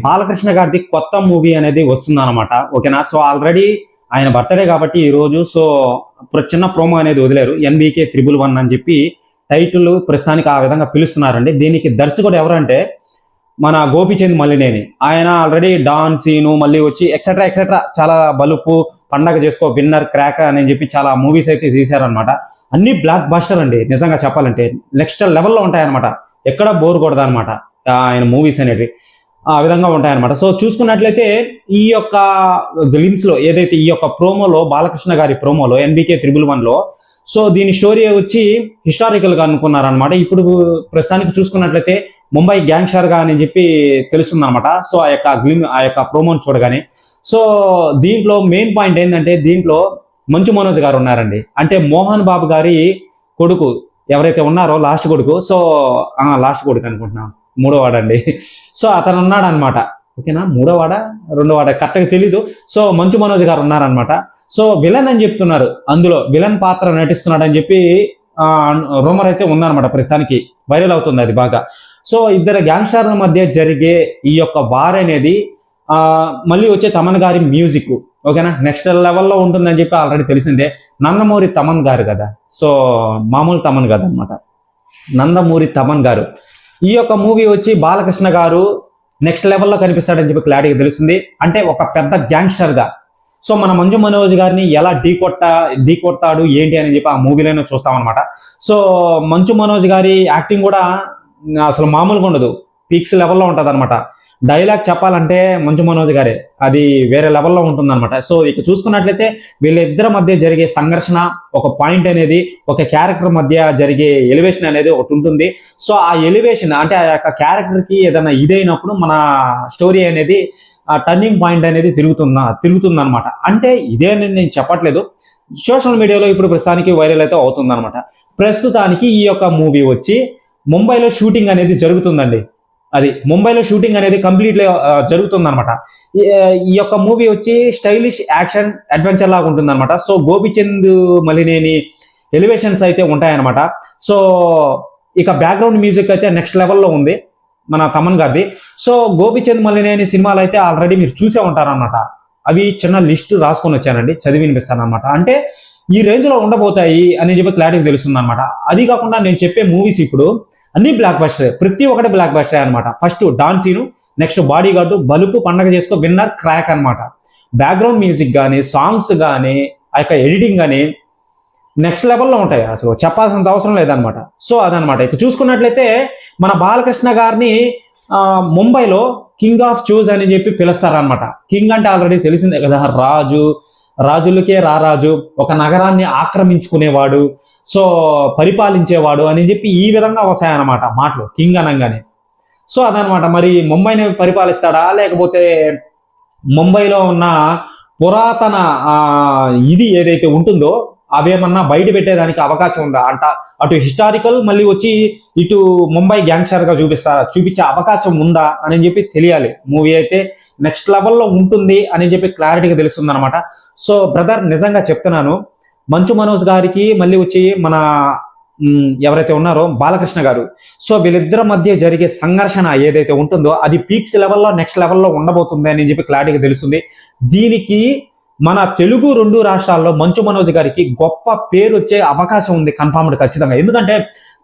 బాలకృష్ణ గారిది కొత్త మూవీ అనేది వస్తుంది అనమాట. ఓకేనా. సో ఆల్రెడీ ఆయన బర్త్డే కాబట్టి ఈ రోజు సో చిన్న ప్రోమో అనేది వదిలేరు. NBK 111 అని చెప్పి టైటిల్ ప్రస్తుతానికి ఆ విధంగా పిలుస్తున్నారండి. దీనికి దర్శకుడు ఎవరంటే మన గోపిచంద్ మల్లినేని. ఆయన ఆల్రెడీ డాన్ సీను మళ్ళీ వచ్చి ఎక్సెట్రా ఎక్సెట్రా చాలా బలుపు, పండగ చేసుకో, విన్నర్, క్రాక్ అని చెప్పి చాలా మూవీస్ అయితే తీశారనమాట. అన్ని బ్లాక్ బస్టర్ అండి. నిజంగా చెప్పాలంటే నెక్స్ట్ లెవెల్లో ఉంటాయన్నమాట. ఎక్కడ బోర్ కొడదా అనమాట ఆయన మూవీస్ అనేవి. ఆ విధంగా ఉంటాయన్నమాట. సో చూసుకున్నట్లయితే ఈ యొక్క గ్లిమ్స్ లో ఏదైతే ఈ యొక్క ప్రోమోలో బాలకృష్ణ గారి ప్రోమోలో NBK 111 లో సో దీని స్టోరీ వచ్చి హిస్టారికల్ గా అనుకున్నారనమాట. ఇప్పుడు ప్రస్తుతానికి చూసుకున్నట్లయితే ముంబై గ్యాంగ్స్టర్ గా అని చెప్పి తెలుస్తుంది అనమాట. సో ఆ యొక్క ప్రోమోని చూడగానే సో దీంట్లో మెయిన్ పాయింట్ ఏంటంటే దీంట్లో మంచు మనోజ్ గారు ఉన్నారండి. అంటే మోహన్ బాబు గారి కొడుకు ఎవరైతే ఉన్నారో లాస్ట్ కొడుకు. సో లాస్ట్ కొడుకు అనుకుంటున్నా, మూడో వాడండి. సో అతను ఉన్నాడు అనమాట. ఓకేనా, మూడో వాడ రెండో వాడ కరెక్ట్గా తెలీదు. సో మంచు మనోజ్ గారు ఉన్నారనమాట. సో విలన్ అని చెప్తున్నారు, అందులో విలన్ పాత్ర నటిస్తున్నాడు అని చెప్పి రూమర్ అయితే ఉందన్నమాట. ప్రస్తుతానికి వైరల్ అవుతుంది అది బాగా. సో ఇద్దరు గ్యాంగ్స్టర్ల మధ్య జరిగే ఈ యొక్క వార్ అనేది మళ్ళీ వచ్చే తమన్ గారి మ్యూజిక్ ఓకేనా నెక్స్ట్ లెవెల్లో ఉంటుందని చెప్పి ఆల్రెడీ తెలిసిందే. నందమూరి తమన్ గారు కదా, సో మామూలు తమన్ కాదు అనమాట, నందమూరి తమన్ గారు. ఈ యొక్క మూవీ వచ్చి బాలకృష్ణ గారు నెక్స్ట్ లెవెల్లో కనిపిస్తాడని చెప్పి క్లారిటీగా తెలుస్తుంది. అంటే ఒక పెద్ద గ్యాంగ్స్టర్ గా. సో మన మంజు మనోజ్ గారిని ఎలా ఢీకొడతాడు ఏంటి అని చెప్పి ఆ మూవీలోనే చూస్తామన్నమాట. సో మంచు మనోజ్ గారి యాక్టింగ్ కూడా అసలు మామూలుగా ఉండదు, పీక్స్ లెవెల్లో ఉంటుంది అనమాట. డైలాగ్ చెప్పాలంటే మంచు మనోజ్ గారే అది వేరే లెవెల్లో ఉంటుంది అనమాట. సో ఇక చూసుకున్నట్లయితే వీళ్ళిద్దరి మధ్య జరిగే సంఘర్షణ, ఒక పాయింట్ అనేది, ఒక క్యారెక్టర్ మధ్య జరిగే ఎలివేషన్ అనేది ఒకటి ఉంటుంది. సో ఆ ఎలివేషన్ అంటే ఆ యొక్క క్యారెక్టర్కి ఏదైనా ఇదైనప్పుడు మన స్టోరీ అనేది ఆ టర్నింగ్ పాయింట్ అనేది తిరుగుతుంది అనమాట. అంటే ఇదే నేను చెప్పట్లేదు, సోషల్ మీడియాలో ఇప్పుడు ప్రస్తుతానికి వైరల్ అయితే అవుతుంది అనమాట. ప్రస్తుతానికి ఈ యొక్క మూవీ వచ్చి ముంబైలో షూటింగ్ అనేది జరుగుతుందండి. అది ముంబైలో షూటింగ్ అనేది కంప్లీట్లీ జరుగుతుంది అనమాట. ఈ యొక్క మూవీ వచ్చి స్టైలిష్ యాక్షన్ అడ్వెంచర్ లాగా ఉంటుంది అనమాట. సో గోపిచంద్ మలినేని ఎలివేషన్స్ అయితే ఉంటాయన్నమాట. సో ఇక బ్యాక్గ్రౌండ్ మ్యూజిక్ అయితే నెక్స్ట్ లెవెల్లో ఉంది మన తమన్ గారిది. సో గోపిచంద్ మల్లినేని సినిమాలు అయితే ఆల్రెడీ మీరు చూసే ఉంటారన్నమాట. అవి చిన్న లిస్ట్ రాసుకొని వచ్చానండి, చదివి వినిపిస్తాను అనమాట. అంటే ఈ రేంజ్ లో ఉండబోతాయి అని చెప్పి క్లారిటీ తెలుస్తుంది అనమాట. అది కాకుండా నేను చెప్పే మూవీస్ ఇప్పుడు అన్ని బ్లాక్ బస్టర్, ప్రతి ఒక్కటి బ్లాక్ బస్టర్ అనమాట. First Don Seenu, next bodyguard, Balupu, Pandaga Chesko, winner, Krack అనమాట. బ్యాక్గ్రౌండ్ మ్యూజిక్ కానీ, సాంగ్స్ కానీ, ఆ యొక్క ఎడిటింగ్ కానీ నెక్స్ట్ లెవెల్లో ఉంటాయి, అసలు చెప్పాల్సినంత అవసరం లేదనమాట. సో అదనమాట. ఇక చూసుకున్నట్లయితే మన బాలకృష్ణ గారిని ముంబైలో కింగ్ ఆఫ్ చూస్ అని చెప్పి పిలుస్తారనమాట. కింగ్ అంటే ఆల్రెడీ తెలిసిందే కదా, రాజులకే రారాజు, ఒక నగరాన్ని ఆక్రమించుకునేవాడు, సో పరిపాలించేవాడు అని చెప్పి ఈ విధంగా వస్తాయన్నమాట మాటలు కింగ్ అనగానే. సో అదనమాట. మరి ముంబైని పరిపాలిస్తాడా, లేకపోతే ముంబైలో ఉన్న పురాతన ఇది ఏదైతే ఉంటుందో అవేమన్నా బయట పెట్టేదానికి అవకాశం ఉందా అంట. అటు హిస్టారికల్ మళ్ళీ వచ్చి ఇటు ముంబై గ్యాంగ్స్టర్ గా చూపించే అవకాశం ఉందా అని చెప్పి తెలియాలి. మూవీ అయితే నెక్స్ట్ లెవెల్లో ఉంటుంది అని చెప్పి క్లారిటీగా తెలుస్తుంది అనమాట. సో బ్రదర్ నిజంగా చెప్తున్నాను, మంచు మనోజ్ గారికి మళ్ళీ వచ్చి మన ఎవరైతే ఉన్నారో బాలకృష్ణ గారు, సో వీళ్ళిద్దరి మధ్య జరిగే సంఘర్షణ ఏదైతే ఉంటుందో అది పీక్స్ లెవెల్లో నెక్స్ట్ లెవెల్లో ఉండబోతుంది అని చెప్పి క్లారిటీగా తెలుస్తుంది. దీనికి మన తెలుగు 2 రాష్ట్రాల్లో మంచు మనోజ్ గారికి గొప్ప పేరు వచ్చే అవకాశం ఉంది కన్ఫర్మ్డ్ ఖచ్చితంగా. ఎందుకంటే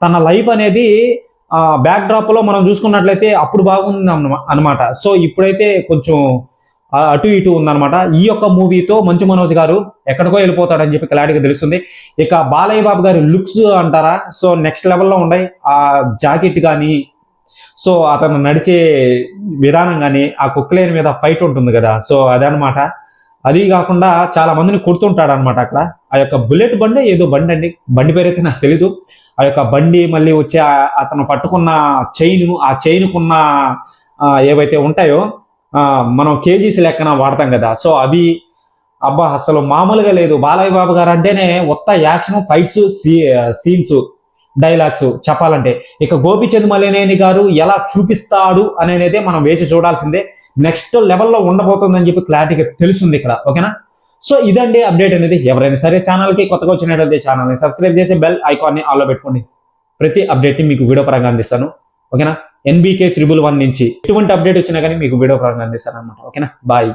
తన లైఫ్ అనేది బ్యాక్ డ్రాప్ లో మనం చూసుకున్నట్లయితే అప్పుడు బాగుంది అనమాట. సో ఇప్పుడైతే కొంచెం అటు ఇటు ఉందన్నమాట. ఈ యొక్క మూవీతో మంచు మనోజ్ గారు ఎక్కడికో వెళ్ళిపోతాడని చెప్పి క్లారిటీగా తెలుస్తుంది. ఇక బాలయ్య బాబు గారి లుక్స్ అంటారా, సో నెక్స్ట్ లెవెల్లో ఉన్నాయి. ఆ జాకెట్ కానీ, సో అతను నడిచే విధానం కానీ, ఆ కుక్కలేని మీద ఫైట్ ఉంటుంది కదా, సో అదనమాట. అది కాకుండా చాలా మందిని కొడుతుంటాడు అనమాట అక్కడ. ఆ యొక్క బుల్లెట్ బండి ఏదో బండి అండి, బండి పేరైతే నాకు తెలీదు. ఆ యొక్క బండి మళ్ళీ వచ్చే అతను పట్టుకున్న ఆ చైన్కున్న ఏవైతే ఉంటాయో మనం కేజీస్ లెక్కన వాడతాం కదా, సో అవి అబ్బా అసలు మామూలుగా లేదు. బాలయ్య బాబు గారు అంటేనే మొత్త యాక్షన్, ఫైట్స్, సీన్స్, డైలాగ్స్ చెప్పాలంటే. ఇక గోపిచంద్ మల్లినేని గారు ఎలా చూపిస్తాడు అనేది మనం వేచి చూడాల్సిందే. నెక్స్ట్ లెవెల్లో ఉండబోతుందని చెప్పి క్లారిటీగా తెలుస్తుంది ఇక్కడ. ఓకేనా. సో ఇదండి అప్డేట్ అనేది. ఎవరైనా సరే ఛానల్కి కొత్తగా వచ్చినట్లయితే ఛానల్ని సబ్స్క్రైబ్ చేసి బెల్ ఐకాన్ని ఆన్లో పెట్టుకోండి. ప్రతి అప్డేట్ని మీకు వీడియో పరంగా అందిస్తాను. ఓకేనా. NBK 111 నుంచి ఎటువంటి అప్డేట్ వచ్చినా కానీ మీకు వీడియో కాల్ అందిస్తాను అనమాట. ఓకేనా, బాయ్.